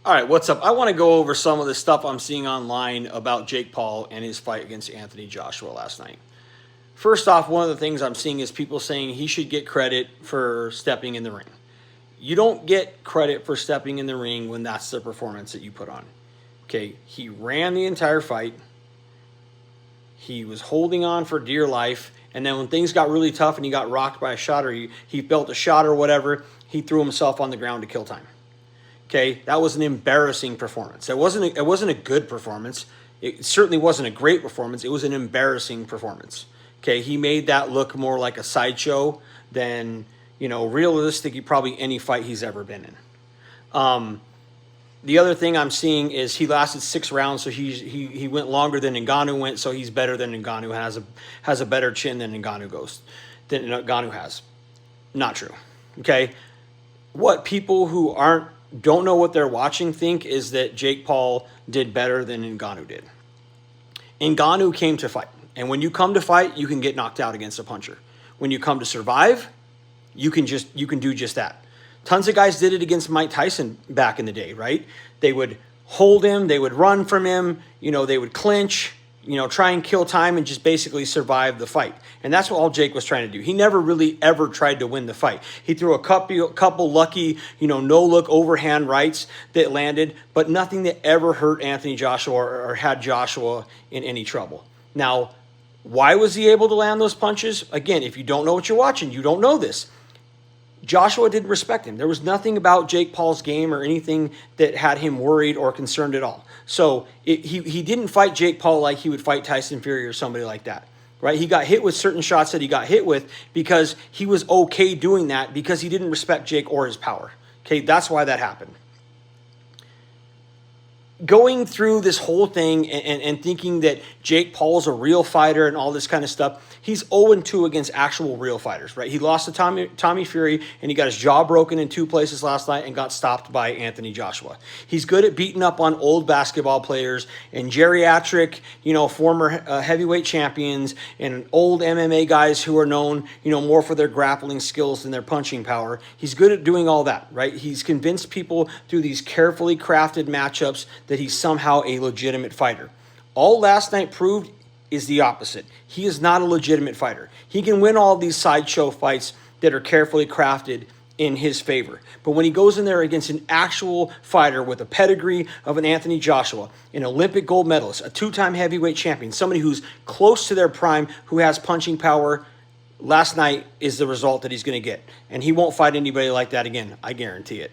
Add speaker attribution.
Speaker 1: All right, what's up? I want to go over some of the stuff I'm seeing online about Jake Paul and his fight against Anthony Joshua last night. First off, one of the things I'm seeing is people saying he should get credit for stepping in the ring. You don't get credit for stepping in the ring when that's the performance that you put on. Okay, he ran the entire fight. He was holding on for dear life. And then when things got really tough and he got rocked by a shot or he felt a shot or whatever, he threw himself on the ground to kill time. Okay, that was an embarrassing performance. It wasn't a good performance. It certainly wasn't a great performance. It was an embarrassing performance. Okay, he made that look more like a sideshow than, realistically probably any fight he's ever been in. The other thing I'm seeing is he lasted 6 rounds, so he went longer than Ngannou went, so he's better than Ngannou, has a better chin than Ngannou has. Not true. Okay, what people who don't know what they're watching think is that Jake Paul did better than Ngannou did. Ngannou came to fight. And when you come to fight, you can get knocked out against a puncher. When you come to survive, you can do just that. Tons of guys did it against Mike Tyson back in the day, right? They would hold him, they would run from him, they would clinch, try and kill time and just basically survive the fight. And that's what all Jake was trying to do. He never really ever tried to win the fight. He threw a couple lucky, no-look overhand rights that landed, but nothing that ever hurt Anthony Joshua or had Joshua in any trouble. Now, why was he able to land those punches? Again, if you don't know what you're watching, you don't know this. Joshua didn't respect him. There was nothing about Jake Paul's game or anything that had him worried or concerned at all. So he didn't fight Jake Paul like he would fight Tyson Fury or somebody like that, right? He got hit with certain shots that he got hit with because he was okay doing that because he didn't respect Jake or his power. Okay, that's why that happened. Going through this whole thing and thinking that Jake Paul's a real fighter and all this kind of stuff, he's 0-2 against actual real fighters, right? He lost to Tommy Fury, and he got his jaw broken in 2 places last night and got stopped by Anthony Joshua. He's good at beating up on old basketball players and geriatric, former heavyweight champions and old MMA guys who are known, more for their grappling skills than their punching power. He's good at doing all that, right? He's convinced people through these carefully crafted matchups that he's somehow a legitimate fighter. All last night proved is the opposite. He is not a legitimate fighter. He can win all these sideshow fights that are carefully crafted in his favor. But when he goes in there against an actual fighter with a pedigree of an Anthony Joshua, an Olympic gold medalist, a 2-time heavyweight champion, somebody who's close to their prime, who has punching power, last night is the result that he's going to get. And he won't fight anybody like that again. I guarantee it.